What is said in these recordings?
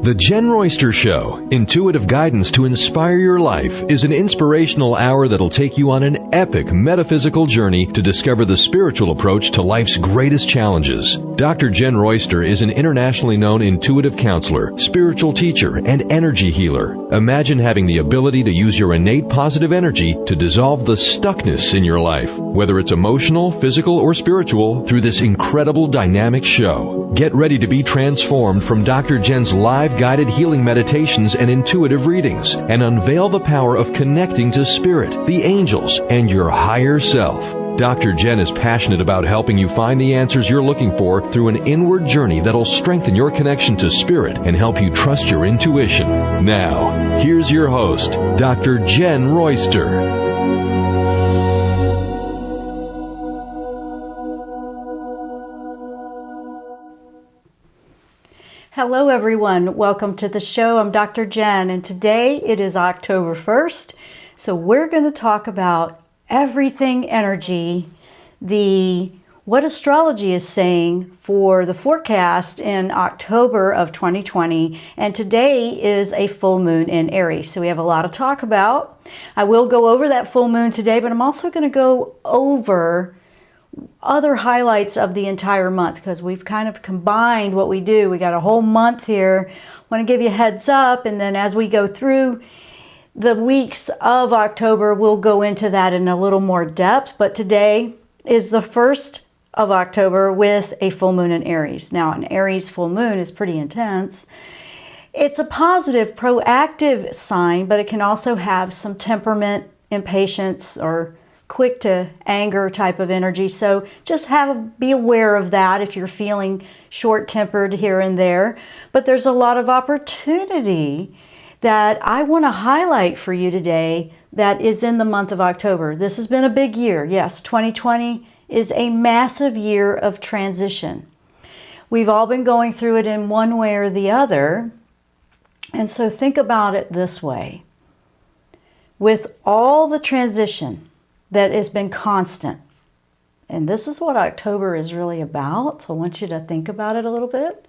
The Jenn Royster Show, intuitive guidance to inspire your life, is an inspirational hour that'll take you on an epic metaphysical journey to discover the spiritual approach to life's greatest challenges. Dr. Jenn Royster is an internationally known intuitive counselor, spiritual teacher, and energy healer. Imagine having the ability to use your innate positive energy to dissolve the stuckness in your life, whether it's emotional, physical, or spiritual, through this incredible dynamic show. Get ready to be transformed from Dr. Jenn's live guided healing meditations and intuitive readings, and unveil the power of connecting to spirit, the angels, and your higher self. Dr. Jenn is passionate about helping you find the answers you're looking for through an inward journey that'll strengthen your connection to spirit and help you trust your intuition. Now, here's your host, Dr. Jenn Royster. Hello everyone, welcome to the show. I'm Dr. Jenn, and today it is October 1st, so we're going to talk about everything energy, what astrology is saying for the forecast in October of 2020, and today is a full moon in Aries, so we have a lot to talk about. I will go over that full moon today, but I'm also going to go over other highlights of the entire month because we've kind of combined what we do. We got a whole month here. I want to give you a heads up, and then as we go through the weeks of October, we'll go into that in a little more depth. But today is the 1st of October with a full moon in Aries. Now, an Aries full moon is pretty intense. It's a positive, proactive sign, but it can also have some temperament, impatience, or quick to anger type of energy. So just be aware of that if you're feeling short-tempered here and there. But there's a lot of opportunity that I want to highlight for you today that is in the month of October. This has been a big year. Yes, 2020 is a massive year of transition. We've all been going through it in one way or the other. And so think about it this way. With all the transition that has been constant. And this is what October is really about, so I want you to think about it a little bit.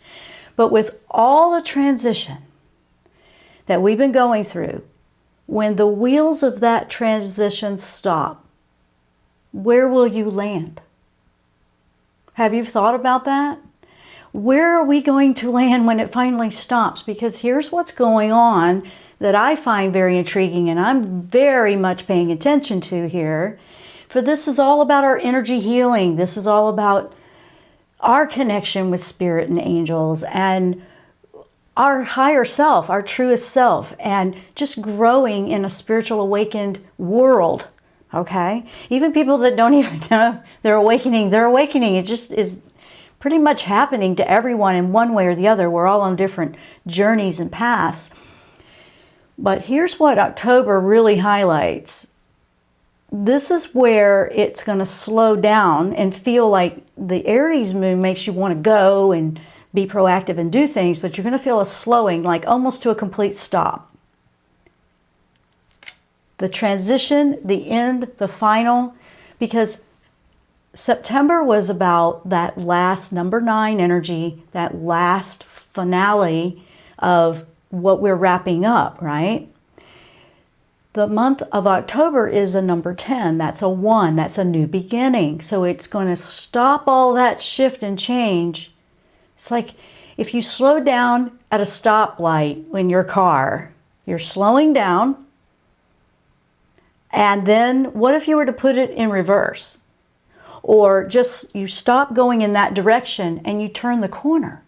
But with all the transition that we've been going through, when the wheels of that transition stop, where will you land? Have you thought about that? Where are we going to land when it finally stops? Because here's what's going on that I find very intriguing and I'm very much paying attention to here. For this is all about our energy healing. This is all about our connection with spirit and angels and our higher self, our truest self, and just growing in a spiritual awakened world, okay? Even people that don't even know they're awakening. It just is pretty much happening to everyone in one way or the other. We're all on different journeys and paths. But here's what October really highlights. This is where it's going to slow down and feel like the Aries moon makes you want to go and be proactive and do things, but you're going to feel a slowing, like almost to a complete stop. The transition, the end, the final, because September was about that last number 9 energy, that last finale of what we're wrapping up, right? The month of October is a number 10. That's a 1. That's a new beginning. So it's going to stop all that shift and change. It's like if you slow down at a stoplight in your car, you're slowing down. And then what if you were to put it in reverse? Or just you stop going in that direction and you turn the corner.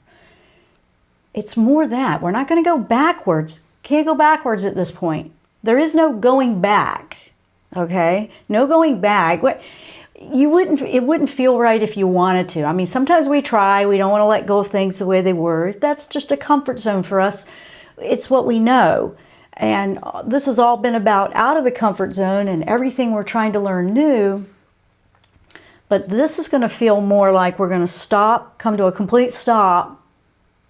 It's more that. We're not going to go backwards. Can't go backwards at this point. There is no going back, okay? No going back. It wouldn't feel right if you wanted to. I mean, sometimes we try. We don't want to let go of things the way they were. That's just a comfort zone for us. It's what we know. And this has all been about out of the comfort zone and everything we're trying to learn new. But this is going to feel more like we're going to stop, come to a complete stop,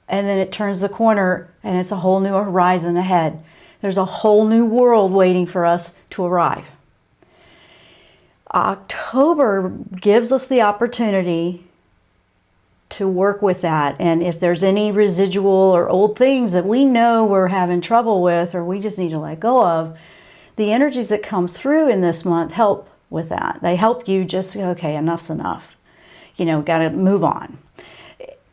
and then it turns the corner and it's a whole new horizon ahead. There's a whole new world waiting for us to arrive. October gives us the opportunity to work with that. And if there's any residual or old things that we know we're having trouble with, or we just need to let go of, the energies that come through in this month help with that. They help you just go, okay, enough's enough. You know, got to move on.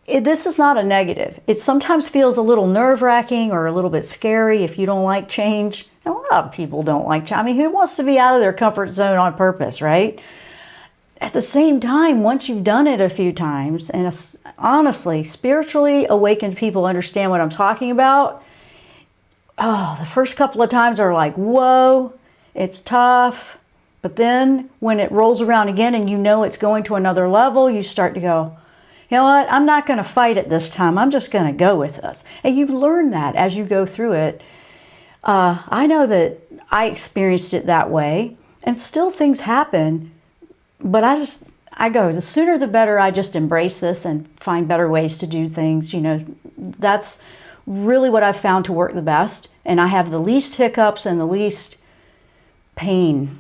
This is not a negative. It sometimes feels a little nerve-wracking or a little bit scary if you don't like change. A lot of people don't like change. I mean, who wants to be out of their comfort zone on purpose, right? At the same time, once you've done it a few times, and honestly, spiritually awakened people understand what I'm talking about. Oh, the first couple of times are like, whoa, it's tough. But then when it rolls around again and you know it's going to another level, you start to go, you know what, I'm not going to fight it this time. I'm just going to go with this. And you learn that as you go through it. I know that I experienced it that way, and still things happen, but I go, the sooner the better. I just embrace this and find better ways to do things. You know, that's really what I've found to work the best. And I have the least hiccups and the least pain.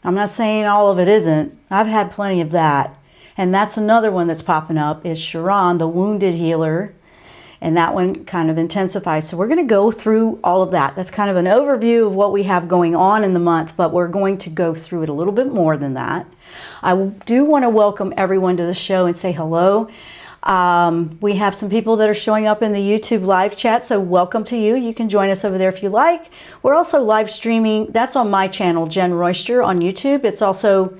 I'm not saying all of it isn't. I've had plenty of that. And that's another one that's popping up is Chiron, the wounded healer. And that one kind of intensifies. So we're going to go through all of that. That's kind of an overview of what we have going on in the month, but we're going to go through it a little bit more than that. I do want to welcome everyone to the show and say hello. We have some people that are showing up in the YouTube live chat, so welcome to you. You can join us over there if you like. We're also live streaming. That's on my channel, Jenn Royster, on YouTube. It's also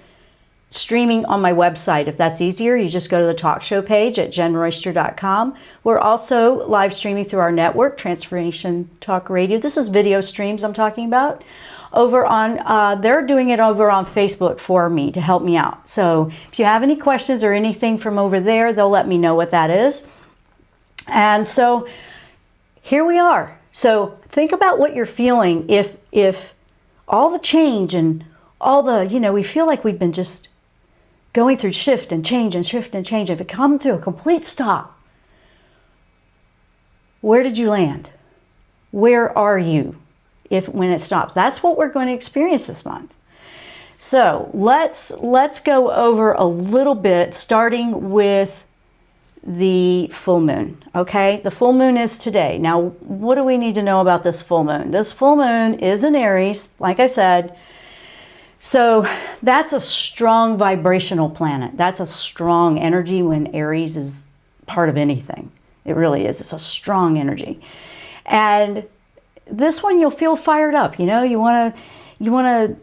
streaming on my website. If that's easier, you just go to the talk show page at jennroyster.com. We're also live streaming through our network, Transformation Talk Radio. This is video streams I'm talking about. Over on, they're doing it over on Facebook for me to help me out. So if you have any questions or anything from over there, they'll let me know what that is. And so here we are. So think about what you're feeling if all the change and all the, you know, we feel like we've been just going through shift and change and shift and change. If it comes to a complete stop, where did you land? Where are you when it stops? That's what we're going to experience this month. So let's go over a little bit, starting with the full moon. Okay, the full moon is today. Now, what do we need to know about this full moon? This full moon is in Aries, like I said. So that's a strong vibrational planet. That's a strong energy when Aries is part of anything. It really is. It's a strong energy. And this one you'll feel fired up. You know, you want to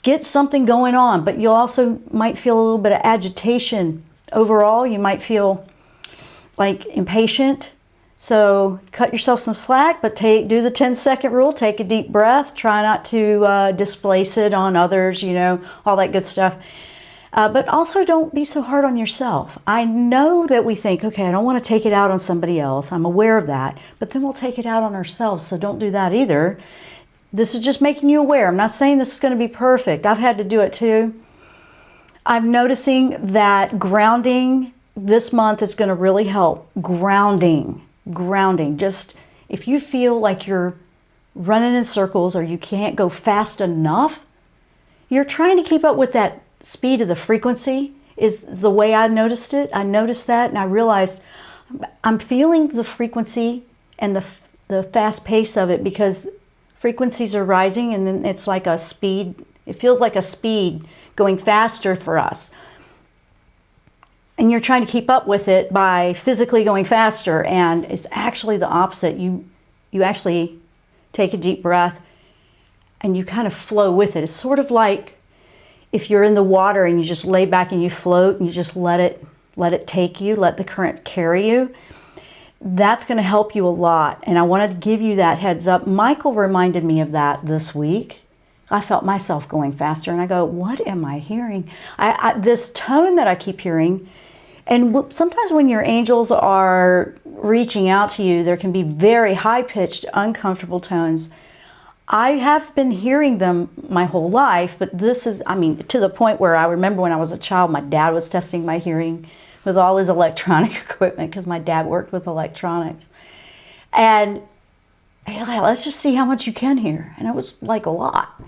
get something going on, but you also might feel a little bit of agitation overall. You might feel like impatient. So cut yourself some slack, but do the 10-second rule. Take a deep breath. Try not to displace it on others, you know, all that good stuff. But also don't be so hard on yourself. I know that we think, okay, I don't want to take it out on somebody else. I'm aware of that. But then we'll take it out on ourselves. So don't do that either. This is just making you aware. I'm not saying this is going to be perfect. I've had to do it too. I'm noticing that grounding this month is going to really help. Grounding. Just if you feel like you're running in circles or you can't go fast enough, you're trying to keep up with that speed of the frequency is the way I noticed it. I noticed that and I realized I'm feeling the frequency and the fast pace of it because frequencies are rising and then it's like a speed. It feels like a speed going faster for us. And you're trying to keep up with it by physically going faster, and it's actually the opposite. You actually take a deep breath and you kind of flow with it. It's sort of like if you're in the water and you just lay back and you float and you just let it take you, let the current carry you. That's going to help you a lot. And I wanted to give you that heads up. Michael reminded me of that this week. I felt myself going faster and I go, what am I hearing? This tone that I keep hearing. And sometimes when your angels are reaching out to you, there can be very high-pitched, uncomfortable tones. I have been hearing them my whole life, but this is, I mean, to the point where I remember when I was a child, my dad was testing my hearing with all his electronic equipment because my dad worked with electronics. And hey, let's just see how much you can hear. And it was like a lot.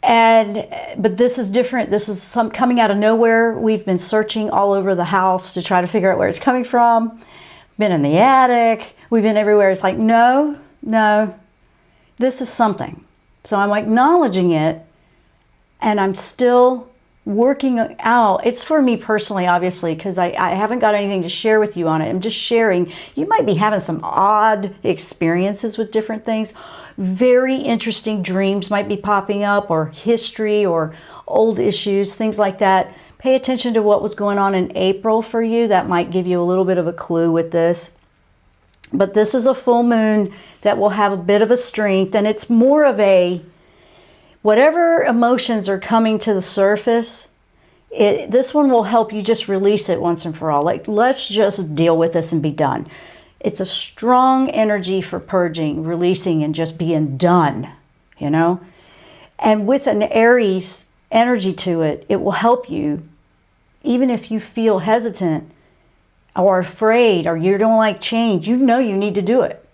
But this is different. This is coming out of nowhere. We've been searching all over the house to try to figure out where it's coming from. Been in the attic. We've been everywhere. It's like, no, this is something. So I'm acknowledging it, and I'm still working out. It's for me personally, obviously, because I haven't got anything to share with you on it. I'm just sharing. You might be having some odd experiences with different things. Very interesting dreams might be popping up, or history, or old issues, things like that. Pay attention to what was going on in April for you. That might give you a little bit of a clue with this. But this is a full moon that will have a bit of a strength, and it's more of a, whatever emotions are coming to the surface, this one will help you just release it once and for all. Like, let's just deal with this and be done. It's a strong energy for purging, releasing, and just being done, you know? And with an Aries energy to it, it will help you, even if you feel hesitant or afraid, or you don't like change, you know you need to do it.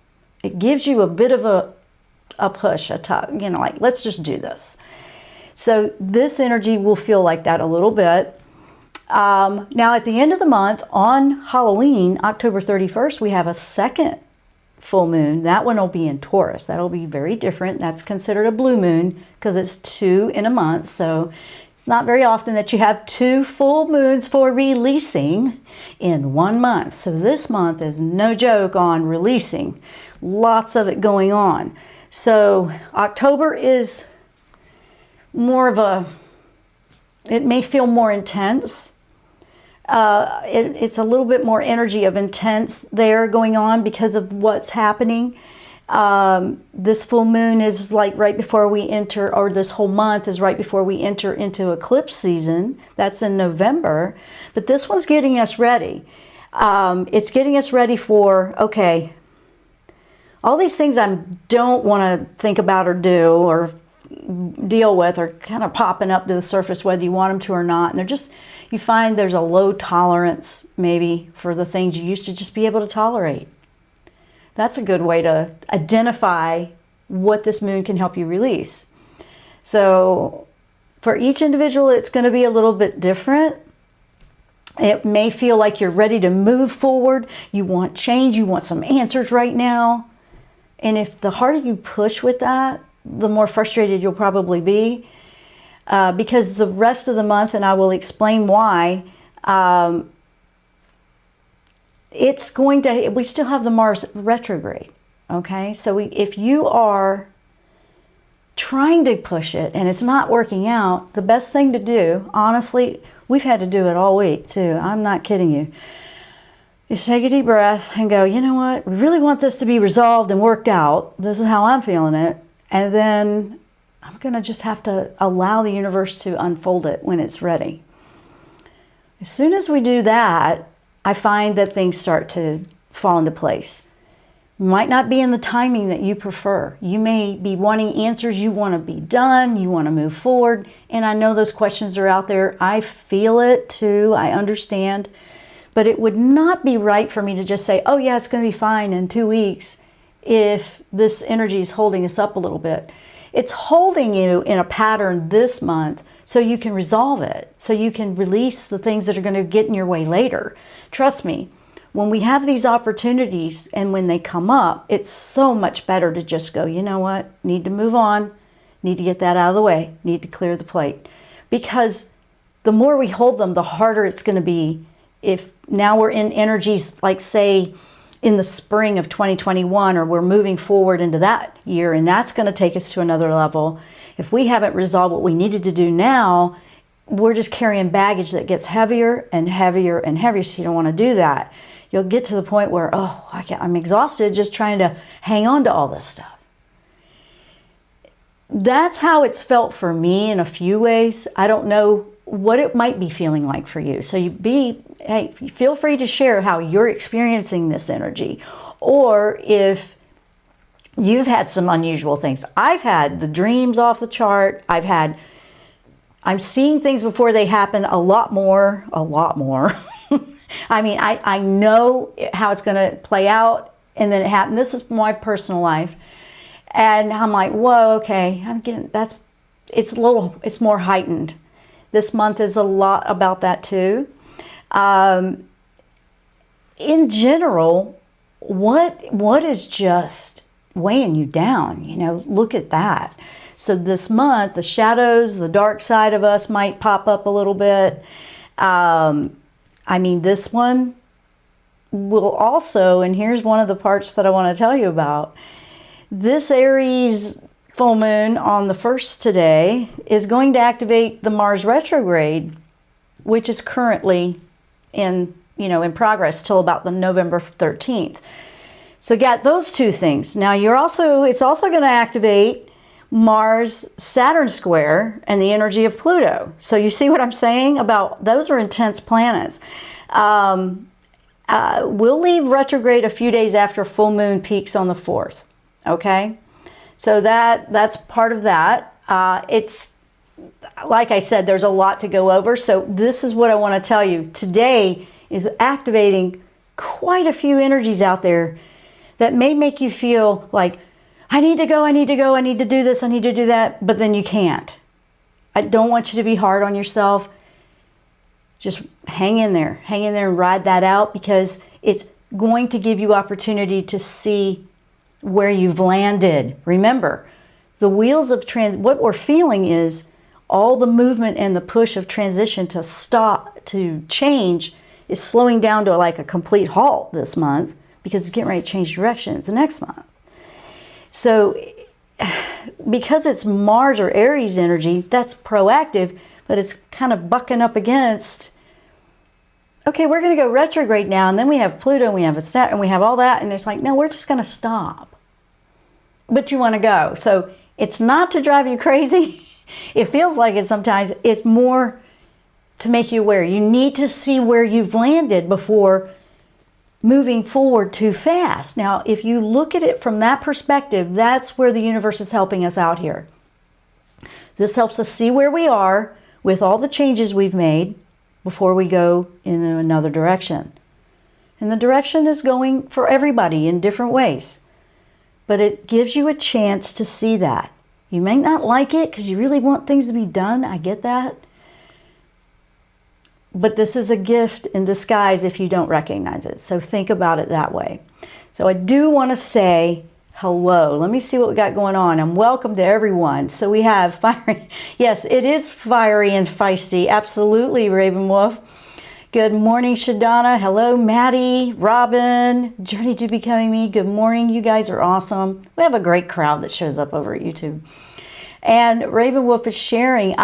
It gives you a bit of a push, a tug, you know, like, let's just do this. So this energy will feel like that a little bit. Now at the end of the month, on Halloween, October 31st, we have a second full moon. That one will be in Taurus. That'll be very different. That's considered a blue moon because it's 2 in a month. So it's not very often that you have 2 full moons for releasing in 1 month. So this month is no joke on releasing. Lots of it going on. So October is more of a, it may feel more intense. It's a little bit more energy of intense there going on because of what's happening. This full moon is like right before we enter, or this whole month is right before we enter into eclipse season. That's in November. But this one's getting us ready. It's getting us ready for, okay, all these things I don't want to think about or do or deal with are kind of popping up to the surface whether you want them to or not. And they're just, you find there's a low tolerance maybe for the things you used to just be able to tolerate. That's a good way to identify what this moon can help you release. So for each individual, it's going to be a little bit different. It may feel like you're ready to move forward. You want change. You want some answers right now. And if the harder you push with that, the more frustrated you'll probably be. Because the rest of the month, and I will explain why, it's going to, we still have the Mars retrograde, okay? So if you are trying to push it and it's not working out, the best thing to do, honestly, we've had to do it all week too, I'm not kidding you, is take a deep breath and go, you know what, we really want this to be resolved and worked out. This is how I'm feeling it. And then I'm going to just have to allow the universe to unfold it when it's ready. As soon as we do that, I find that things start to fall into place. Might not be in the timing that you prefer. You may be wanting answers, you want to be done, you want to move forward. And I know those questions are out there. I feel it too, I understand. But it would not be right for me to just say, oh yeah, it's going to be fine in 2 weeks if this energy is holding us up a little bit. It's holding you in a pattern this month so you can resolve it, so you can release the things that are going to get in your way later. Trust me, when we have these opportunities and when they come up, it's so much better to just go, you know what, need to move on, need to get that out of the way, need to clear the plate. Because the more we hold them, the harder it's going to be. If now we're in energies like, say, in the spring of 2021, or we're moving forward into that year, and that's going to take us to another level. If we haven't resolved what we needed to do now, we're just carrying baggage that gets heavier and heavier and heavier, so you don't want to do that. You'll get to the point where, oh, I'm exhausted just trying to hang on to all this stuff. That's how it's felt for me in a few ways. I don't know what it might be feeling like for you. So hey, feel free to share how you're experiencing this energy, or if you've had some unusual things. I've had the dreams off the chart. I'm seeing things before they happen a lot more. I mean, I know how it's going to play out, and then it happened. This is my personal life. And I'm like, whoa, okay, it's more heightened. This month is a lot about that too. In general, what is just weighing you down? You know, look at that. So this month, the shadows, the dark side of us might pop up a little bit. I mean, this one will also, and here's one of the parts that I want to tell you about. This Aries full moon on the 1st today is going to activate the Mars retrograde, which is currently in progress till about the November 13th. So got those two things. Now it's also going to activate Mars Saturn square and the energy of Pluto. So you see what I'm saying about those are intense planets. We'll leave retrograde a few days after full moon peaks on the 4th. Okay, so that's part of that. It's like I said, there's a lot to go over. So this is what I want to tell you today is activating quite a few energies out there that may make you feel like I need to go, I need to go, I need to do this, I need to do that, but then you can't. I don't want you to be hard on yourself. Just hang in there and ride that out, because it's going to give you opportunity to see where you've landed. Remember, the wheels of what we're feeling is all the movement and the push of transition to change is slowing down to like a complete halt this month, because it's getting ready to change directions the next month. So because it's Mars or Aries energy, that's proactive, but it's kind of bucking up against, okay, we're going to go retrograde now, and then we have Pluto, and we have a Saturn, and we have all that, and it's like, no, we're just going to stop. But you want to go. So it's not to drive you crazy. It feels like it sometimes. It's more to make you aware. You need to see where you've landed before moving forward too fast. Now, if you look at it from that perspective, that's where the universe is helping us out here. This helps us see where we are with all the changes we've made before we go in another direction. And the direction is going for everybody in different ways. But it gives you a chance to see that. You may not like it because you really want things to be done. I get that. But this is a gift in disguise if you don't recognize it. So think about it that way. So I do want to say hello. Let me see what we got going on. And welcome to everyone. So we have fiery. Yes, it is fiery and feisty. Absolutely, Raven Wolf. Good morning, Shadana. Hello, Maddie, Robin, Journey to Becoming Me. Good morning. You guys are awesome. We have a great crowd that shows up over at YouTube. And Raven Wolf is sharing.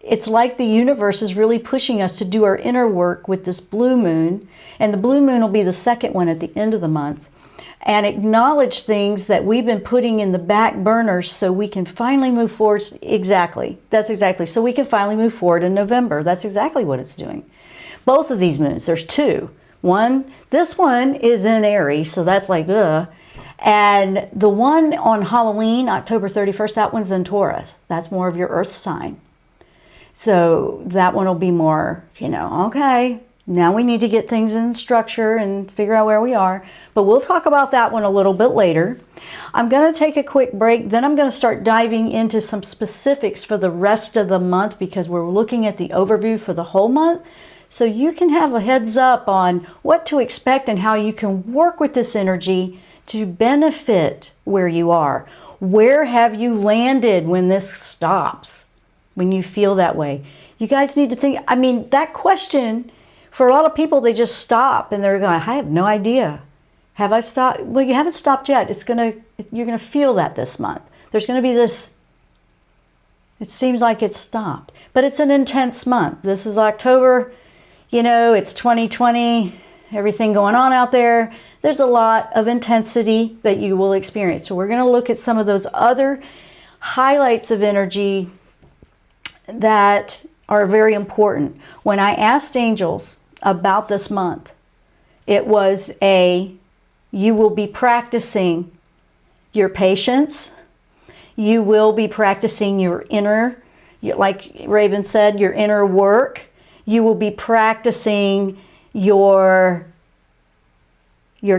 It's like the universe is really pushing us to do our inner work with this blue moon. And the blue moon will be the second one at the end of the month. And acknowledge things that we've been putting in the back burners so we can finally move forward. Exactly. That's exactly. So we can finally move forward in November. That's exactly what it's doing. Both of these moons, there's two. This one is in Aries, so that's like, ugh. And the one on Halloween, October 31st, that one's in Taurus. That's more of your earth sign. So that one will be more, okay, now we need to get things in structure and figure out where we are. But we'll talk about that one a little bit later. I'm going to take a quick break. Then I'm going to start diving into some specifics for the rest of the month, because we're looking at the overview for the whole month. So you can have a heads up on what to expect and how you can work with this energy to benefit where you are. Where have you landed when this stops? When you feel that way? You guys need to think, that question, for a lot of people, they just stop and they're going, I have no idea. Have I stopped? Well, you haven't stopped yet. You're going to feel that this month. There's going to be this, it seems like it's stopped. But it's an intense month. This is October. It's 2020, everything going on out there. There's a lot of intensity that you will experience. So we're going to look at some of those other highlights of energy that are very important. When I asked angels about this month, it was you will be practicing your patience. You will be practicing your inner, like Raven said, your inner work. You will be practicing your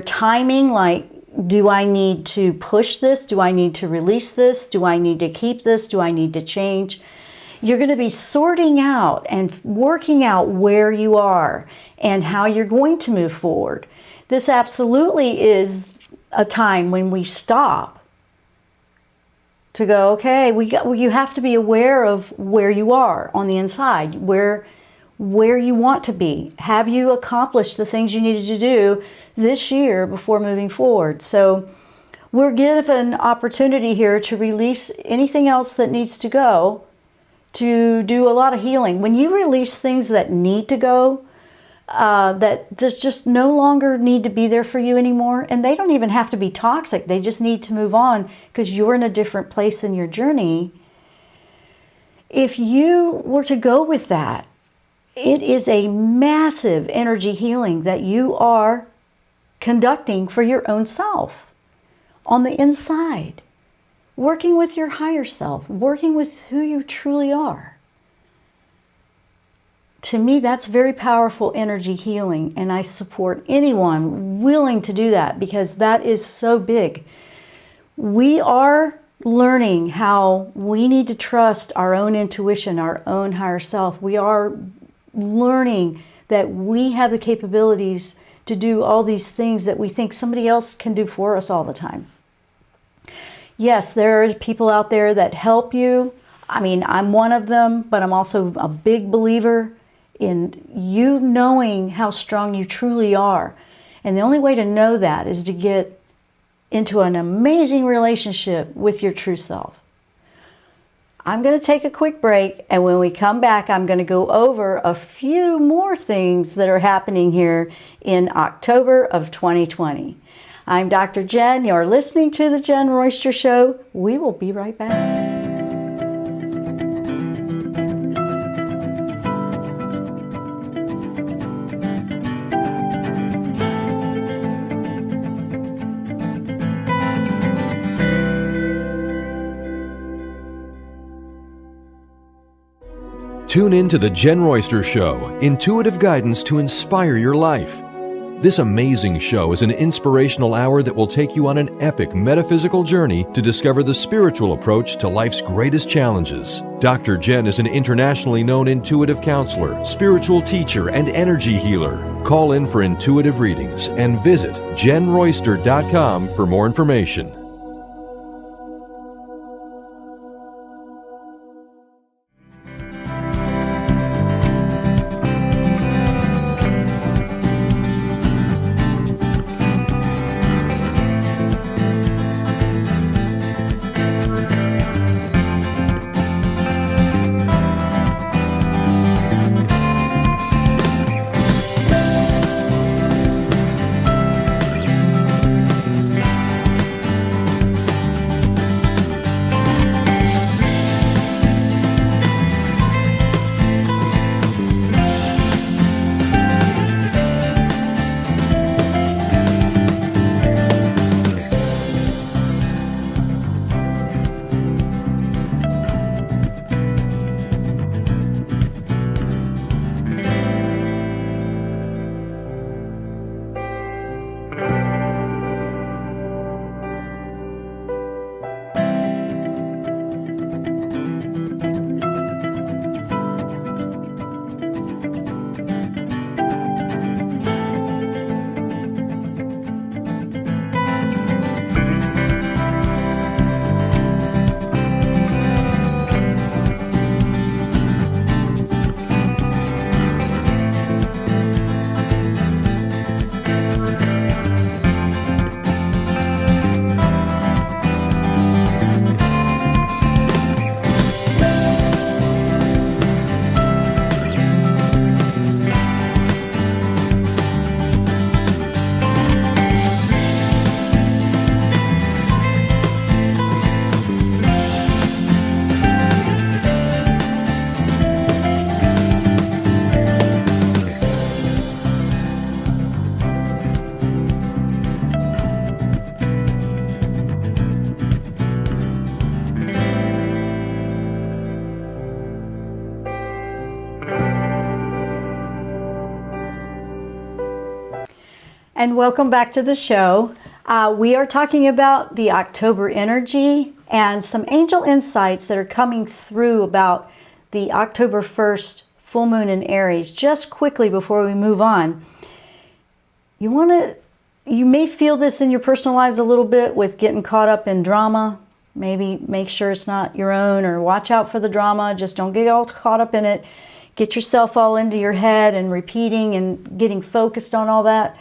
timing, like do I need to push this? Do I need to release this? Do I need to keep this? Do I need to change? You're going to be sorting out and working out where you are and how you're going to move forward. This absolutely is a time when we stop to go, okay, you have to be aware of where you are on the inside, where you want to be. Have you accomplished the things you needed to do this year before moving forward? So we're given opportunity here to release anything else that needs to go, to do a lot of healing. When you release things that need to go, that just no longer need to be there for you anymore, and they don't even have to be toxic, they just need to move on because you're in a different place in your journey. If you were to go with that, it is a massive energy healing that you are conducting for your own self on the inside, working with your higher self, working with who you truly are. To me, that's very powerful energy healing, and I support anyone willing to do that because that is so big. We are learning how we need to trust our own intuition, our own higher self. We are learning that we have the capabilities to do all these things that we think somebody else can do for us all the time. Yes, there are people out there that help you. I mean, I'm one of them, but I'm also a big believer in you knowing how strong you truly are. And the only way to know that is to get into an amazing relationship with your true self. I'm going to take a quick break, and when we come back, I'm going to go over a few more things that are happening here in October of 2020. I'm Dr. Jenn. You're listening to the Jenn Royster Show. We will be right back. Tune in to the Jenn Royster Show, intuitive guidance to inspire your life. This amazing show is an inspirational hour that will take you on an epic metaphysical journey to discover the spiritual approach to life's greatest challenges. Dr. Jenn is an internationally known intuitive counselor, spiritual teacher, and energy healer. Call in for intuitive readings and visit JennRoyster.com for more information. And welcome back to the show. We are talking about the October energy and some angel insights that are coming through about the October 1st full moon in Aries. Just quickly before we move on, you may feel this in your personal lives a little bit with getting caught up in drama. Maybe make sure it's not your own, or watch out for the drama. Just don't get all caught up in it. Get yourself all into your head and repeating and getting focused on all that,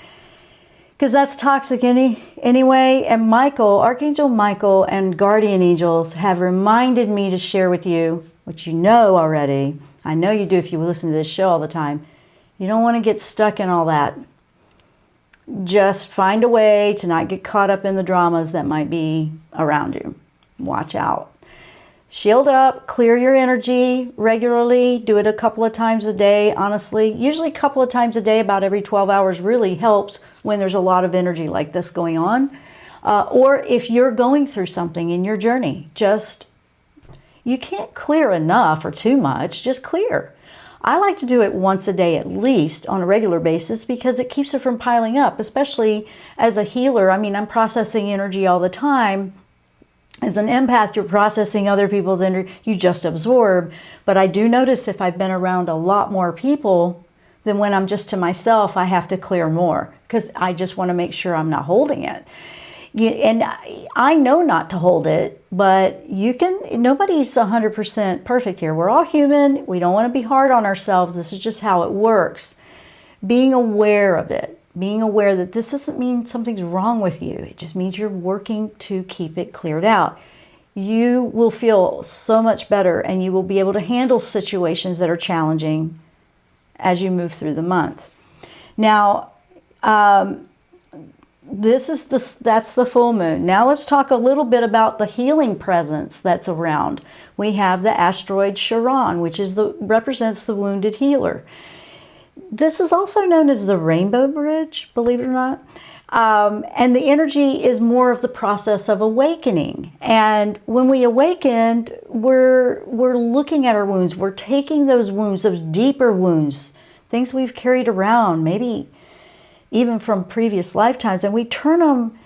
because that's toxic anyway. And Michael, Archangel Michael and guardian angels have reminded me to share with you, which you know already. I know you do if you listen to this show all the time. You don't want to get stuck in all that. Just find a way to not get caught up in the dramas that might be around you. Watch out. Shield up, clear your energy regularly. Do it a couple of times a day, honestly. Usually a couple of times a day, about every 12 hours really helps when there's a lot of energy like this going on. Or if you're going through something in your journey, you can't clear enough or too much, just clear. I like to do it once a day at least on a regular basis because it keeps it from piling up, especially as a healer. I mean, I'm processing energy all the time. As an empath, you're processing other people's energy, you just absorb. But I do notice if I've been around a lot more people than when I'm just to myself, I have to clear more because I just want to make sure I'm not holding it. And I know not to hold it, but nobody's 100% perfect here. We're all human. We don't want to be hard on ourselves. This is just how it works. Being aware of it. Being aware that this doesn't mean something's wrong with you. It just means you're working to keep it cleared out. You will feel so much better and you will be able to handle situations that are challenging as you move through the month. Now, that's the full moon. Now let's talk a little bit about the healing presence that's around. We have the asteroid Charon, which represents the wounded healer. This is also known as the Rainbow Bridge, believe it or not. And the energy is more of the process of awakening. And when we awakened, we're looking at our wounds. We're taking those wounds, those deeper wounds, things we've carried around, maybe even from previous lifetimes, and we turn them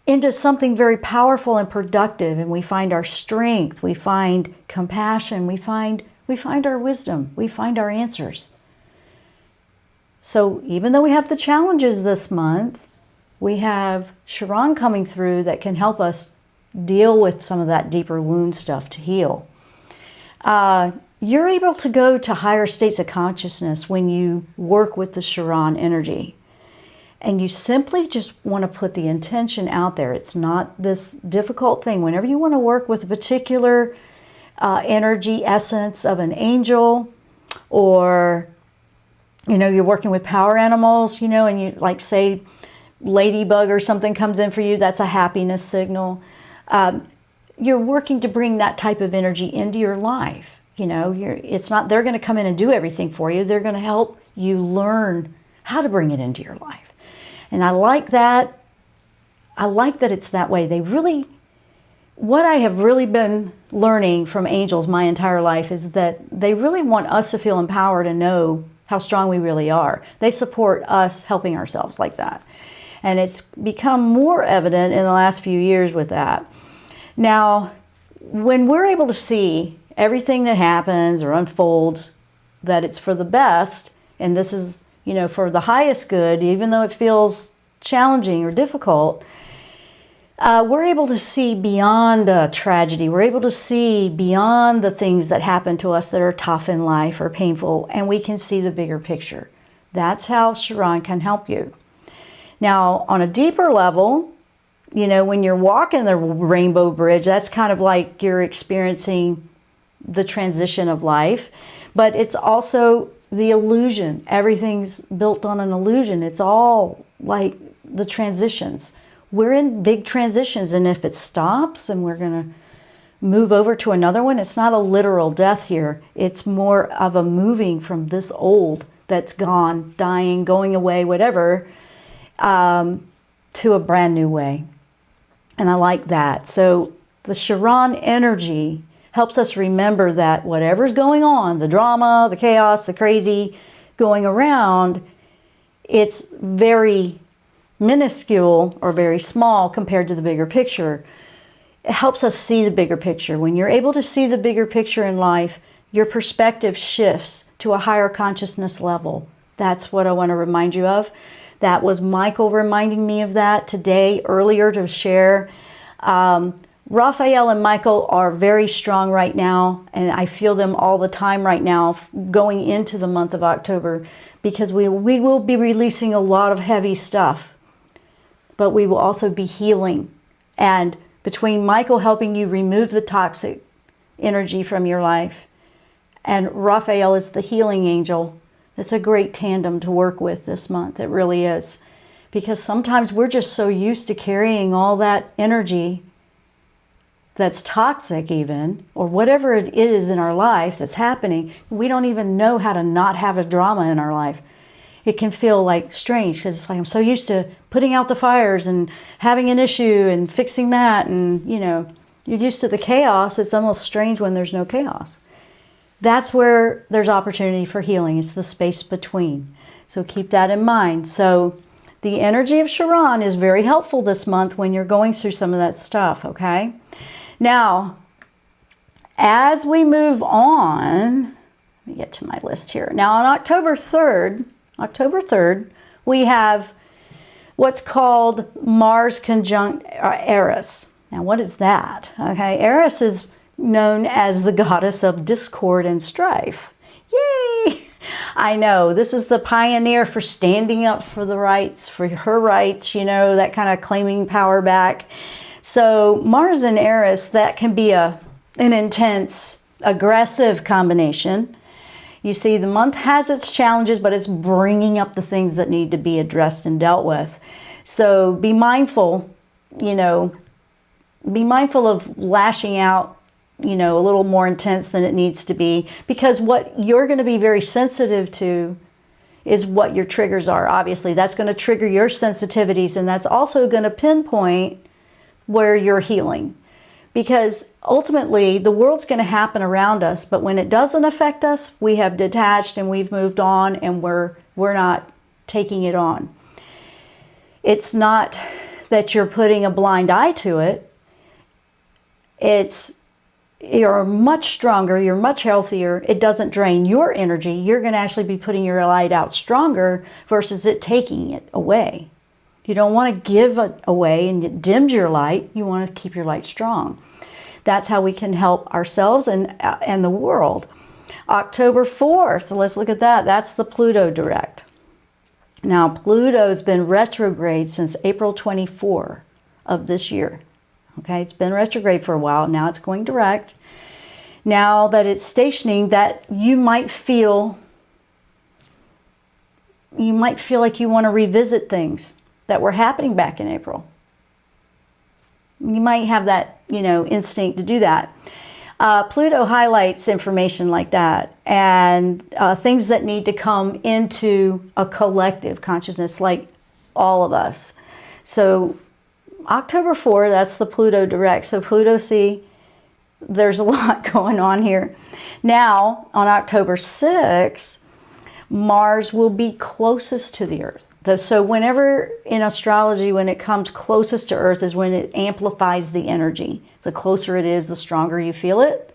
into something very powerful and productive. And we find our strength, we find compassion, we find our wisdom, we find our answers. So even though we have the challenges this month, we have Charon coming through that can help us deal with some of that deeper wound stuff to heal. You're able to go to higher states of consciousness when you work with the Charon energy. And you simply just want to put the intention out there. It's not this difficult thing. Whenever you want to work with a particular energy essence of an angel, or you're working with power animals, and you like say ladybug or something comes in for you, that's a happiness signal. You're working to bring that type of energy into your life. It's not they're going to come in and do everything for you. They're going to help you learn how to bring it into your life. And I like that. I like that it's that way. What I have really been learning from angels my entire life is that they really want us to feel empowered and know how strong we really are. They support us helping ourselves like that. And it's become more evident in the last few years with that. Now, when we're able to see everything that happens or unfolds, that it's for the best, and this is, for the highest good, even though it feels challenging or difficult, we're able to see beyond a tragedy. We're able to see beyond the things that happen to us that are tough in life or painful, and we can see the bigger picture. That's how Charon can help you. Now, on a deeper level, when you're walking the Rainbow Bridge, that's kind of like you're experiencing the transition of life, but it's also the illusion. Everything's built on an illusion. It's all like the transitions. We're in big transitions, and if it stops and we're going to move over to another one, it's not a literal death here. It's more of a moving from this old that's gone, dying, going away, whatever, to a brand new way. And I like that. So the Charon energy helps us remember that whatever's going on, the drama, the chaos, the crazy going around, it's very minuscule or very small compared to the bigger picture. It helps us see the bigger picture. When you're able to see the bigger picture in life, your perspective shifts to a higher consciousness level. That's what I want to remind you of. That was Michael reminding me of that today, earlier, to share. Raphael and Michael are very strong right now, and I feel them all the time right now going into the month of October, because we will be releasing a lot of heavy stuff, but we will also be healing. And between Michael helping you remove the toxic energy from your life, and Raphael is the healing angel, it's a great tandem to work with this month. It really is. Because sometimes we're just so used to carrying all that energy that's toxic even, or whatever it is in our life that's happening, we don't even know how to not have a drama in our life. It can feel like strange, because it's like I'm so used to putting out the fires and having an issue and fixing that, and you're used to the chaos. It's almost strange when there's no chaos. That's where there's opportunity for healing. It's the space between. So keep that in mind. So the energy of Charon is very helpful this month when you're going through some of that stuff, okay? Now, as we move on, let me get to my list here. Now on October 3rd, we have what's called Mars conjunct Eris. Now what is that? Okay, Eris is known as the goddess of discord and strife. Yay! I know, this is the pioneer for standing up for the rights, for her rights, that kind of claiming power back. So Mars and Eris, that can be an intense, aggressive combination. You see, the month has its challenges, but it's bringing up the things that need to be addressed and dealt with. So be mindful, be mindful of lashing out, a little more intense than it needs to be, because what you're going to be very sensitive to is what your triggers are. Obviously, that's going to trigger your sensitivities, and that's also going to pinpoint where you're healing. Because ultimately, the world's going to happen around us, but when it doesn't affect us, we have detached and we've moved on, and we're not taking it on. It's not that you're putting a blind eye to it. You're much stronger, you're much healthier, it doesn't drain your energy. You're going to actually be putting your light out stronger versus it taking it away. You don't want to give it away and it dims your light. You want to keep your light strong. That's how we can help ourselves and the world. October 4th, let's look at that. That's the Pluto direct. Now, Pluto's been retrograde since April 24 of this year. Okay, it's been retrograde for a while. Now it's going direct. Now that it's stationing, that you might feel like you want to revisit things that were happening back in April. You might have that, instinct to do that. Pluto highlights information like that, and things that need to come into a collective consciousness, like all of us. So October 4, that's the Pluto direct. So Pluto, see, there's a lot going on here. Now, on October 6, Mars will be closest to the Earth. So whenever in astrology, when it comes closest to Earth is when it amplifies the energy. The closer it is, the stronger you feel it.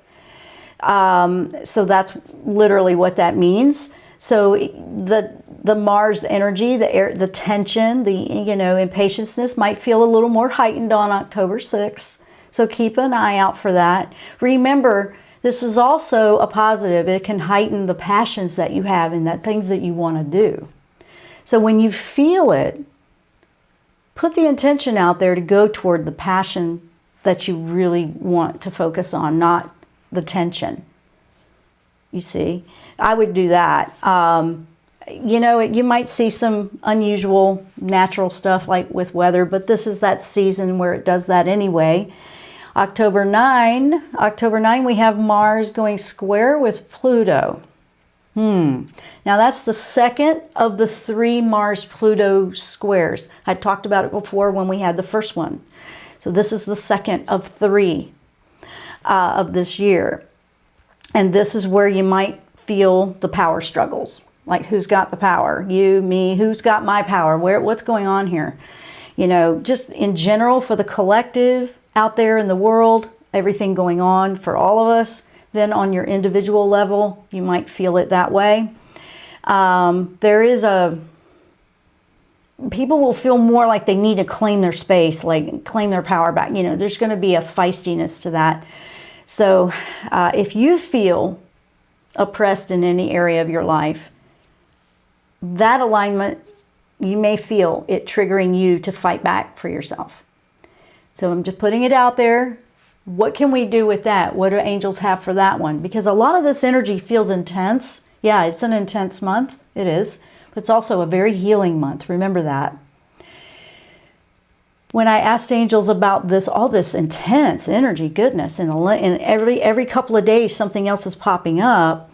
So that's literally what that means. So the Mars energy, the tension, the impatientness might feel a little more heightened on October 6th. So keep an eye out for that. Remember, this is also a positive. It can heighten the passions that you have and that things that you want to do. So when you feel it, put the intention out there to go toward the passion that you really want to focus on, not the tension. You see, I would do that. You might see some unusual natural stuff like with weather, but this is that season where it does that anyway. October 9, we have Mars going square with Pluto. Now that's the second of the 3 Mars-Pluto squares. I talked about it before when we had the first one. So this is the second of 3 of this year. And this is where you might feel the power struggles. Like, who's got the power? You, me, who's got my power? What's going on here? you know, just in general for the collective out there in the world, everything going on for all of us. Then on your individual level, you might feel it that way. People will feel more like they need to claim their space, like claim their power back. You know, there's going to be a feistiness to that. So if you feel oppressed in any area of your life, that alignment, you may feel it triggering you to fight back for yourself. So I'm just putting it out there. What can we do with that? What do angels have for that one? Because a lot of this energy feels intense. Yeah, it's an intense month. It is. But it's also a very healing month. Remember that. When I asked angels about this, all this intense energy, goodness, and every couple of days something else is popping up,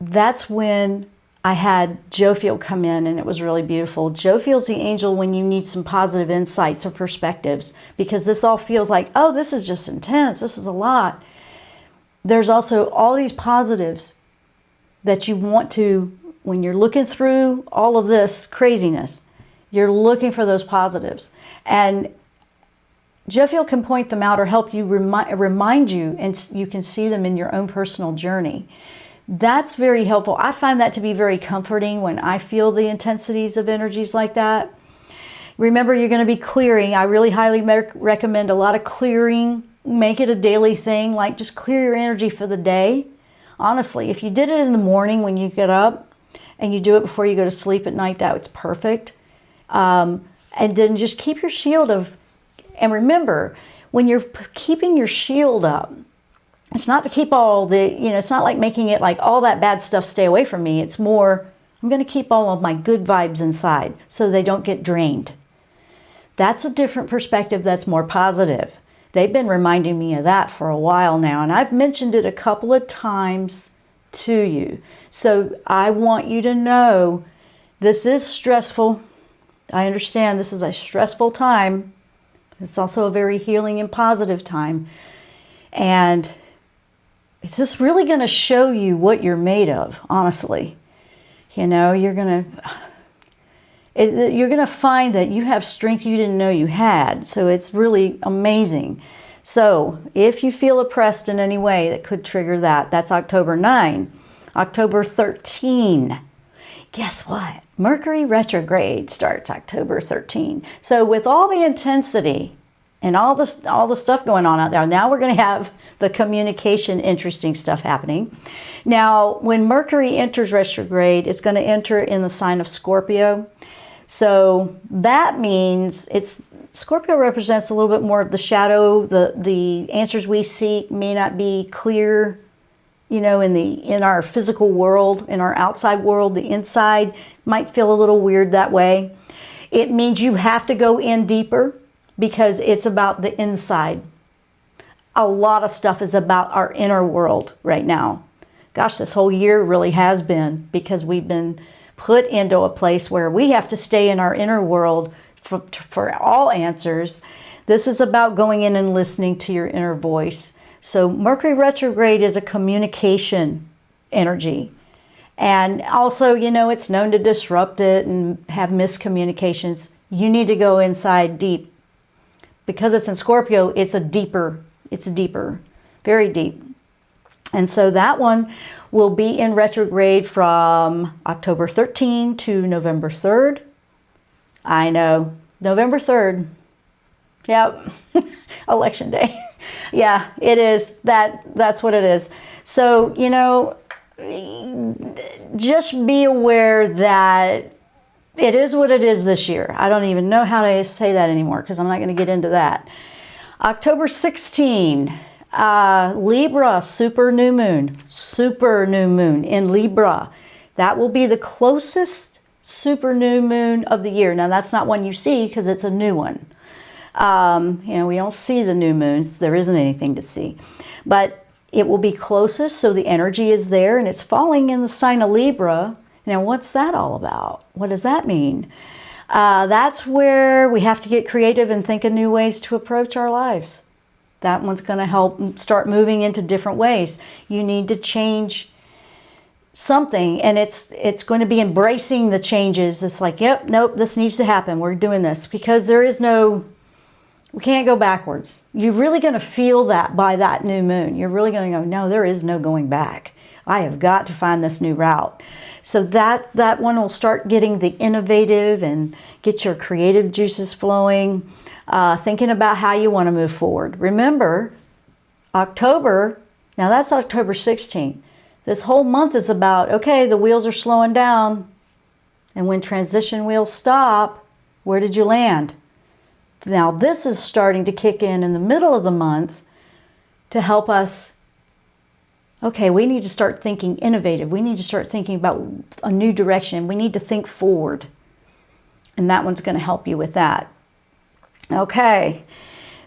that's when I had Jophiel come in, and it was really beautiful. Jophiel's the angel when you need some positive insights or perspectives, because this all feels like, oh, this is just intense. This is a lot. There's also all these positives that you want to, when you're looking through all of this craziness, you're looking for those positives. And Jophiel can point them out or help you remind you, and you can see them in your own personal journey. That's very helpful. I find that to be very comforting when I feel the intensities of energies like that. Remember, you're going to be clearing. I really highly recommend a lot of clearing. Make it a daily thing, like just clear your energy for the day. Honestly, if you did it in the morning when you get up and you do it before you go to sleep at night, that's perfect. And then just keep your shield of, and remember, when you're keeping your shield up, it's not to keep all the, you know, it's not like making it like all that bad stuff stay away from me. It's more, I'm going to keep all of my good vibes inside so they don't get drained. That's a different perspective that's more positive. They've been reminding me of that for a while now, and I've mentioned it a couple of times to you. So I want you to know this is stressful. I understand this is a stressful time. It's also a very healing and positive time. And it's just really going to show you what you're made of, honestly. You know, you're going to find that you have strength you didn't know you had. So it's really amazing. So if you feel oppressed in any way that could trigger that, that's October 9. October 13. Guess what? Mercury Retrograde starts October 13. So with all the intensity and all the stuff going on out there, now we're going to have the communication, interesting stuff happening. Now, when Mercury enters retrograde, it's going to enter in the sign of Scorpio. So that means Scorpio represents a little bit more of the shadow. The answers we seek may not be clear, you know, in our physical world, in our outside world. The inside might feel a little weird that way. It means you have to go in deeper, because it's about the inside. A lot of stuff is about our inner world right now. Gosh, this whole year really has been, because we've been put into a place where we have to stay in our inner world for all answers. This is about going in and listening to your inner voice. So Mercury retrograde is a communication energy. And also, you know, it's known to disrupt it and have miscommunications. You need to go inside deep. Because it's in Scorpio, it's deeper, very deep. And so that one will be in retrograde from October 13 to November 3rd. I know, November 3rd. Yep, election day. Yeah, it is. That's what it is. So, you know, just be aware that it is what it is this year. I don't even know how to say that anymore, because I'm not going to get into that. October 16, Libra, super new moon in Libra. That will be the closest super new moon of the year. Now, that's not one you see because it's a new one. You know, we don't see the new moons. There isn't anything to see. But it will be closest, so the energy is there, and it's falling in the sign of Libra. Now, what's that all about? What does that mean? That's where we have to get creative and think of new ways to approach our lives. That one's going to help start moving into different ways. You need to change something, and it's going to be embracing the changes. It's like, yep, nope, this needs to happen. We're doing this, because we can't go backwards. You're really going to feel that by that new moon. You're really going to go, no, there is no going back. I have got to find this new route. So that one will start getting the innovative and get your creative juices flowing, thinking about how you want to move forward. Remember, October, now that's October 16th. This whole month is about, okay, the wheels are slowing down. And when transition wheels stop, where did you land? Now this is starting to kick in the middle of the month to help us. Okay, we need to start thinking innovative. We need to start thinking about a new direction. We need to think forward. And that one's going to help you with that. Okay,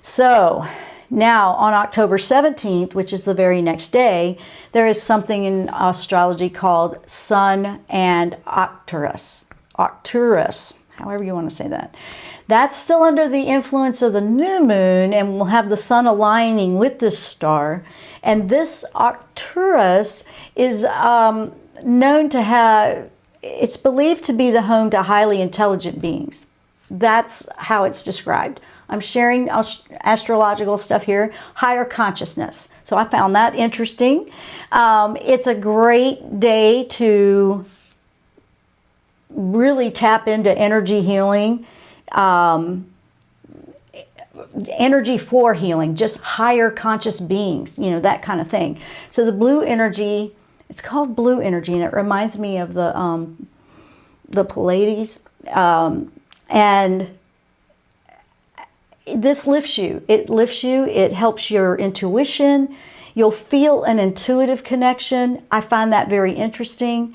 so now on October 17th, which is the very next day, there is something in astrology called Sun and Arcturus. Arcturus, however you want to say that. That's still under the influence of the new moon, and we'll have the sun aligning with this star. And this Arcturus is known to have, it's believed to be the home to highly intelligent beings. That's how it's described. I'm sharing astrological stuff here. Higher consciousness. So I found that interesting. It's a great day to really tap into energy healing. Energy for healing, just higher conscious beings, you know, that kind of thing. So the blue energy, it's called blue energy, and it reminds me of the Pleiades. And this lifts you. It lifts you. It helps your intuition. You'll feel an intuitive connection. I find that very interesting.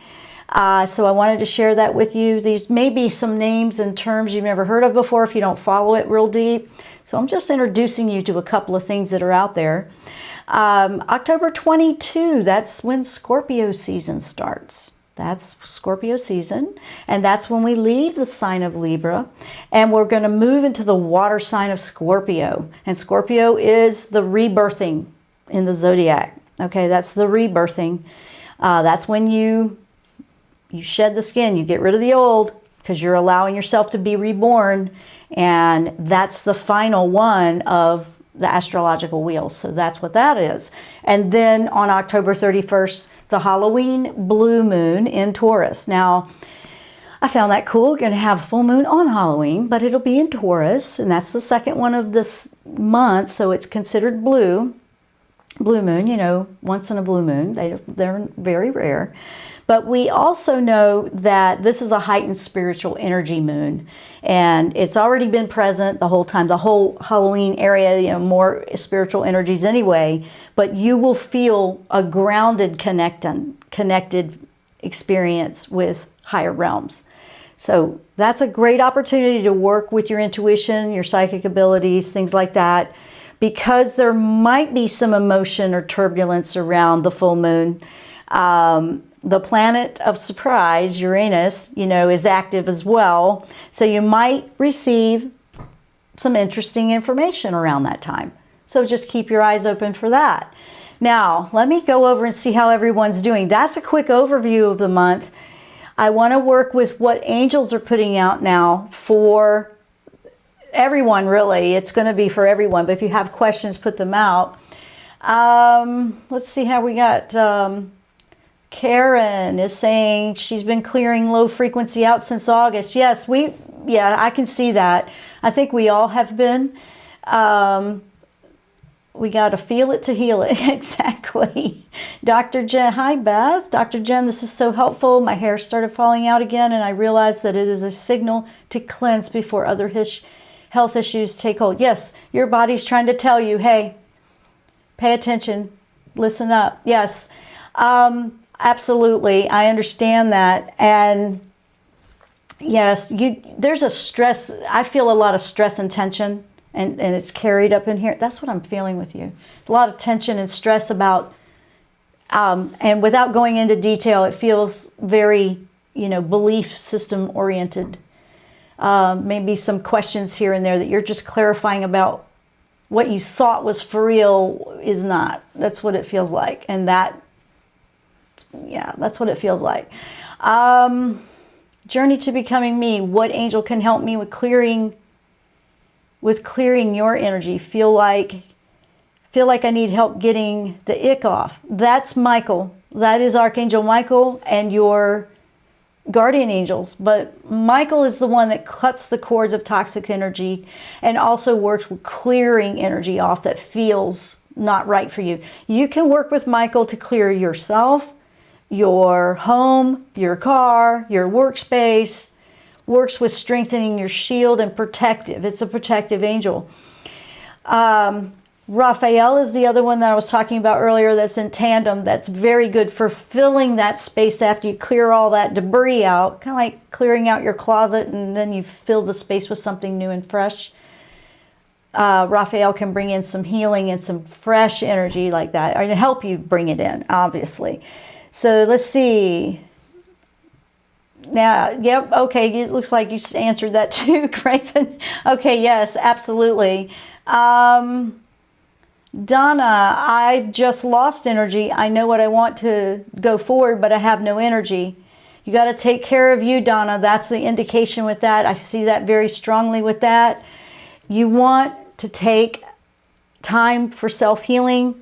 So I wanted to share that with you. These may be some names and terms you've never heard of before if you don't follow it real deep. So I'm just introducing you to a couple of things that are out there. October 22, that's when Scorpio season starts. That's Scorpio season. And that's when we leave the sign of Libra. And we're going to move into the water sign of Scorpio. And Scorpio is the rebirthing in the zodiac. Okay, that's the rebirthing. That's when you shed the skin, you get rid of the old, because you're allowing yourself to be reborn. And that's the final one of the astrological wheels. So that's what that is. And then on October 31st, the Halloween blue moon in Taurus. Now, I found that cool. We're going to have full moon on Halloween, but it'll be in Taurus. And that's the second one of this month. So it's considered blue. Blue moon, you know, once in a blue moon. They're very rare. But we also know that this is a heightened spiritual energy moon. And it's already been present the whole time. The whole Halloween area, you know, more spiritual energies anyway. But you will feel a grounded, connected experience with higher realms. So that's a great opportunity to work with your intuition, your psychic abilities, things like that. Because there might be some emotion or turbulence around the full moon. The planet of surprise, Uranus, you know, is active as well. So you might receive some interesting information around that time. So just keep your eyes open for that. Now, let me go over and see how everyone's doing. That's a quick overview of the month. I want to work with what angels are putting out now for everyone, really. It's going to be for everyone. But if you have questions, put them out. Let's see how we got... Karen is saying she's been clearing low frequency out since August. Yes, I can see that. I think we all have been. We got to feel it to heal it. Exactly. Dr. Jenn, hi Beth. Dr. Jenn, this is so helpful. My hair started falling out again, and I realized that it is a signal to cleanse before other health issues take hold. Yes, your body's trying to tell you, hey, pay attention, listen up. Yes. Absolutely. I understand that. And yes, there's a stress. I feel a lot of stress and tension, and it's carried up in here. That's what I'm feeling with you. A lot of tension and stress about, and without going into detail, it feels very, belief system oriented. Maybe some questions here and there that you're just clarifying about what you thought was for real is not. That's what it feels like. And that Yeah, that's what it feels like. Journey to becoming me. What angel can help me with clearing your energy? Feel like I need help getting the ick off. That's Michael. That is Archangel Michael and your guardian angels. But Michael is the one that cuts the cords of toxic energy and also works with clearing energy off that feels not right for you. You can work with Michael to clear yourself, your home, your car, your workspace. Works with strengthening your shield and protective. It's a protective angel. Raphael is the other one that I was talking about earlier that's in tandem. That's very good for filling that space after you clear all that debris out. Kind of like clearing out your closet and then you fill the space with something new and fresh. Raphael can bring in some healing and some fresh energy like that. Or to help you bring it in, obviously. So let's see. Now, yep, okay, it looks like you answered that too, Craven. Okay, yes, absolutely. Donna, I've just lost energy. I know what I want to go forward, but I have no energy. You got to take care of you, Donna. That's the indication with that. I see that very strongly with that. You want to take time for self-healing,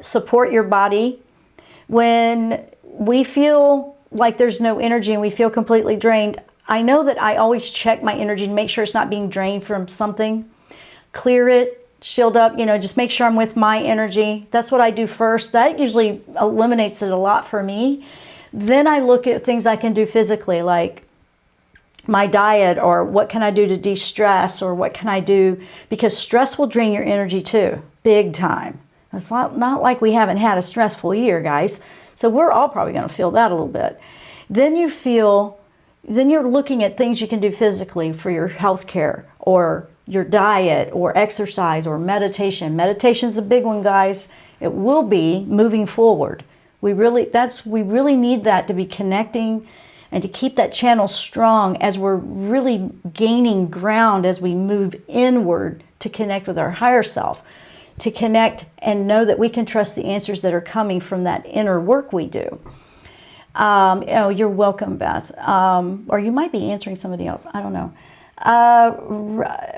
support your body. When we feel like there's no energy and we feel completely drained, I know that I always check my energy to make sure it's not being drained from something. Clear it, shield up, just make sure I'm with my energy. That's what I do first. That usually eliminates it a lot for me. Then I look at things I can do physically, like my diet, or what can I do to de-stress, or what can I do, because stress will drain your energy too, big time. It's not like we haven't had a stressful year, guys. So we're all probably going to feel that a little bit. Then you're looking at things you can do physically for your health care, or your diet, or exercise, or meditation. Meditation's a big one, guys. It will be moving forward. We really need that to be connecting and to keep that channel strong as we're really gaining ground as we move inward to connect with our higher self. To connect and know that we can trust the answers that are coming from that inner work we do. You're welcome, Beth. Or you might be answering somebody else. I don't know.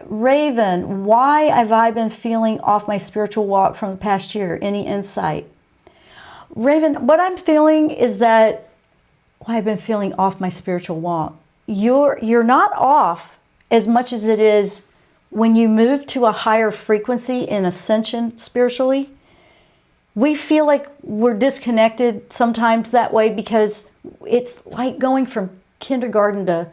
Raven, why have I been feeling off my spiritual walk from the past year? Any insight? Raven, what I'm feeling is that why I've been feeling off my spiritual walk. You're not off as much as it is when you move to a higher frequency in ascension spiritually. We feel like we're disconnected sometimes that way because it's like going from kindergarten to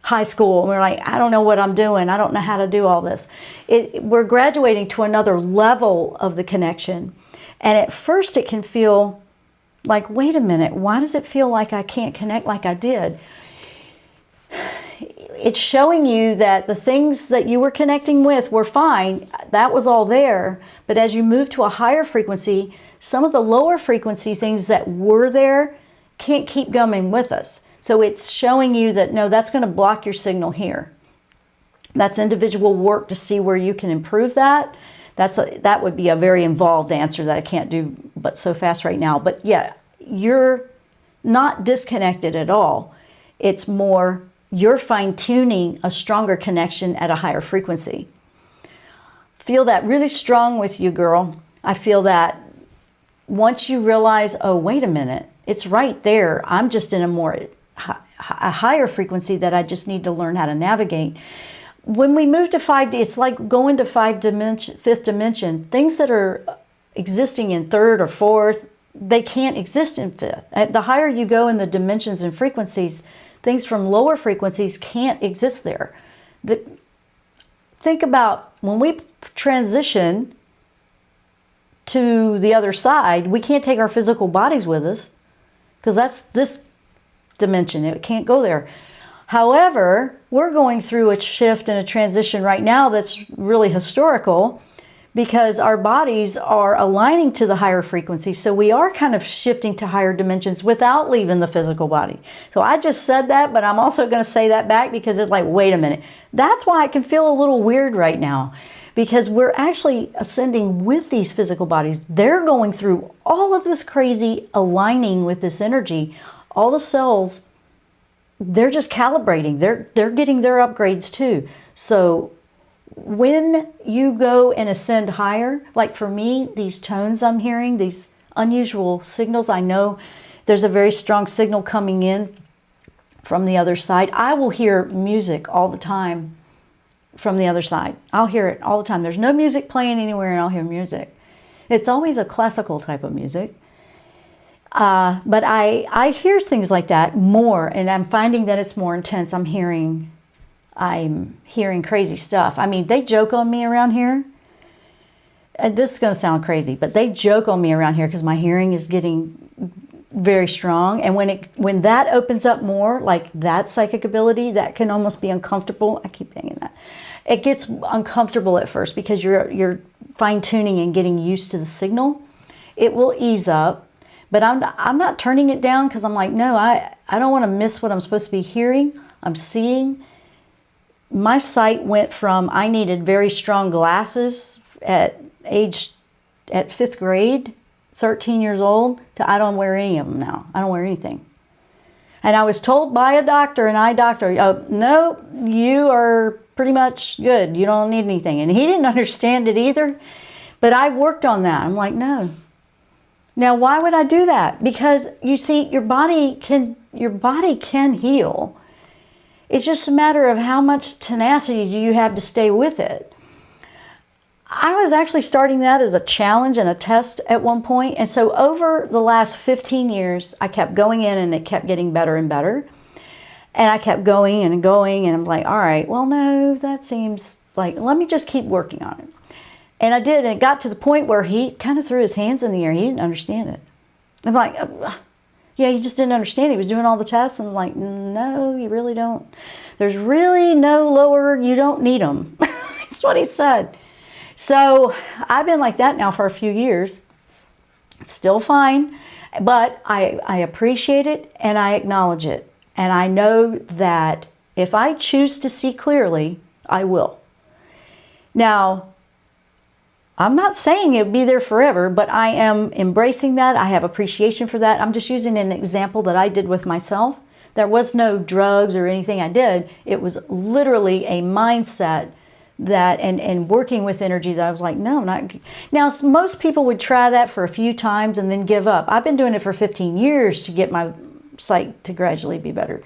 high school and we're like, I don't know what I'm doing. I don't know how to do all this. We're graduating to another level of the connection. And at first it can feel like, wait a minute, why does it feel like I can't connect like I did? It's showing you that the things that you were connecting with were fine. That was all there. But as you move to a higher frequency, some of the lower frequency things that were there can't keep going with us. So it's showing you that, no, that's going to block your signal here. That's individual work to see where you can improve that. That would be a very involved answer that I can't do but so fast right now. But yeah, you're not disconnected at all. It's more you're fine-tuning a stronger connection at a higher frequency. Feel that really strong with you, girl. I feel that once you realize, oh, wait a minute, it's right there. I'm just in a higher frequency that I just need to learn how to navigate. When we move to 5D, it's like going to fifth dimension. Things that are existing in third or fourth, they can't exist in fifth. The higher you go in the dimensions and frequencies, things from lower frequencies can't exist there. Think about when we transition to the other side, we can't take our physical bodies with us because that's this dimension. It can't go there. However, we're going through a shift and a transition right now that's really historical because our bodies are aligning to the higher frequency. So we are kind of shifting to higher dimensions without leaving the physical body. So I just said that, but I'm also going to say that back because it's like, wait a minute. That's why I can feel a little weird right now because we're actually ascending with these physical bodies. They're going through all of this crazy aligning with this energy. All the cells, they're just calibrating. They're getting their upgrades too. So when you go and ascend higher, like for me, these tones I'm hearing, these unusual signals, I know there's a very strong signal coming in from the other side. I will hear music all the time from the other side. I'll hear it all the time. There's no music playing anywhere and I'll hear music. It's always a classical type of music. But I hear things like that more, and I'm finding that it's more intense. I'm hearing crazy stuff. I mean, they joke on me around here. And this is going to sound crazy, but they joke on me around here because my hearing is getting very strong. And when that opens up more, like that psychic ability, that can almost be uncomfortable. I keep banging that. It gets uncomfortable at first because you're fine-tuning and getting used to the signal. It will ease up, but I'm not turning it down because I'm like, no, I don't want to miss what I'm supposed to be hearing. I'm seeing. My sight went from I needed very strong glasses at 5th grade, 13 years old, to I don't wear any of them now. I don't wear anything. And I was told by a doctor, an eye doctor, no, you are pretty much good. You don't need anything. And he didn't understand it either. But I worked on that. I'm like, no. Now, why would I do that? Because you see, your body can heal. It's just a matter of how much tenacity do you have to stay with it. I was actually starting that as a challenge and a test at one point. And so over the last 15 years, I kept going in and it kept getting better and better. And I kept going and going, and I'm like, all right, well, no, that seems like, let me just keep working on it. And I did, and it got to the point where he kind of threw his hands in the air. He didn't understand it. I'm like, yeah, he just didn't understand. He was doing all the tests, and I'm like, no, you really don't. There's really no lower, you don't need them. That's what he said. So I've been like that now for a few years. It's still fine, but I appreciate it and I acknowledge it. And I know that if I choose to see clearly, I will. Now, I'm not saying it'll be there forever, but I am embracing that. I have appreciation for that. I'm just using an example that I did with myself. There was no drugs or anything I did. It was literally a mindset that and working with energy that I was like, no, not. Now, most people would try that for a few times and then give up. I've been doing it for 15 years to get my sight to gradually be better.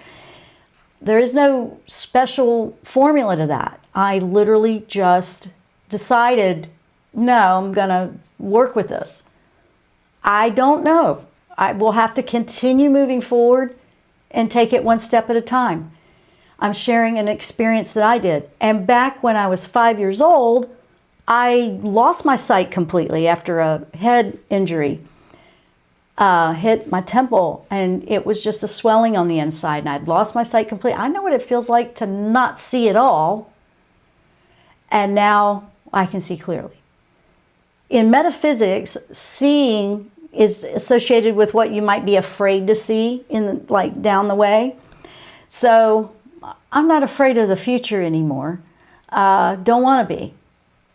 There is no special formula to that. I literally just decided, no, I'm going to work with this. I don't know. I will have to continue moving forward and take it one step at a time. I'm sharing an experience that I did. And back when I was 5 years old, I lost my sight completely after a head injury. Hit my temple, and it was just a swelling on the inside, and I'd lost my sight completely. I know what it feels like to not see at all, and now I can see clearly. In metaphysics, seeing is associated with what you might be afraid to see like down the way. So I'm not afraid of the future anymore. Don't want to be.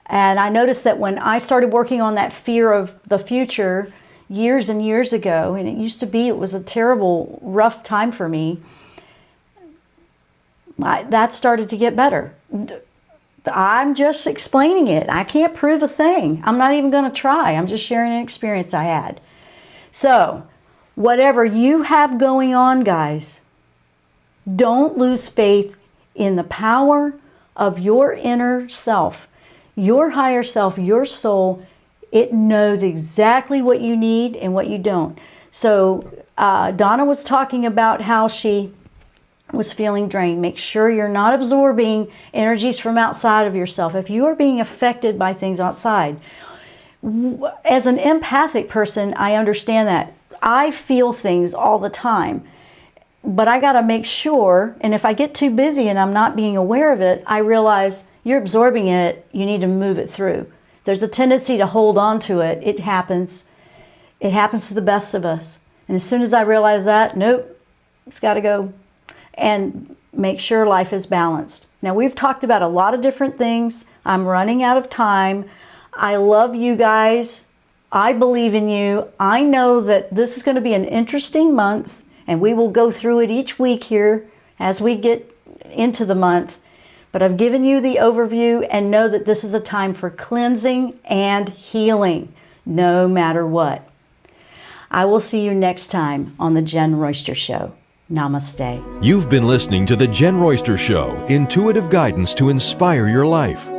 And I noticed that when I started working on that fear of the future years and years ago, and it was a terrible, rough time for me, that started to get better. I'm just explaining it. I can't prove a thing. I'm not even going to try. I'm just sharing an experience I had. So, whatever you have going on, guys, don't lose faith in the power of your inner self, your higher self, your soul. It knows exactly what you need and what you don't. So Donna was talking about how she was feeling drained. Make sure you're not absorbing energies from outside of yourself. If you are being affected by things outside, as an empathic person, I understand that. I feel things all the time. But I got to make sure, and if I get too busy and I'm not being aware of it, I realize you're absorbing it, you need to move it through. There's a tendency to hold on to it. It happens. It happens to the best of us. And as soon as I realize that, nope, it's got to go. And make sure life is balanced. Now, we've talked about a lot of different things. I'm running out of time. I love you guys. I believe in you. I know that this is going to be an interesting month, and we will go through it each week here as we get into the month. But I've given you the overview, and know that this is a time for cleansing and healing, no matter what. I will see you next time on the Jenn Royster Show. Namaste. You've been listening to the Jenn Royster Show, intuitive guidance to inspire your life.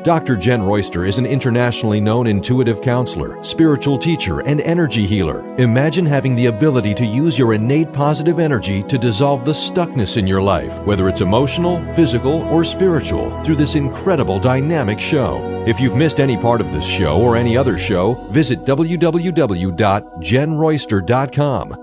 Dr. Jenn Royster is an internationally known intuitive counselor, spiritual teacher, and energy healer. Imagine having the ability to use your innate positive energy to dissolve the stuckness in your life, whether it's emotional, physical, or spiritual, through this incredible dynamic show. If you've missed any part of this show or any other show, visit www.jennroyster.com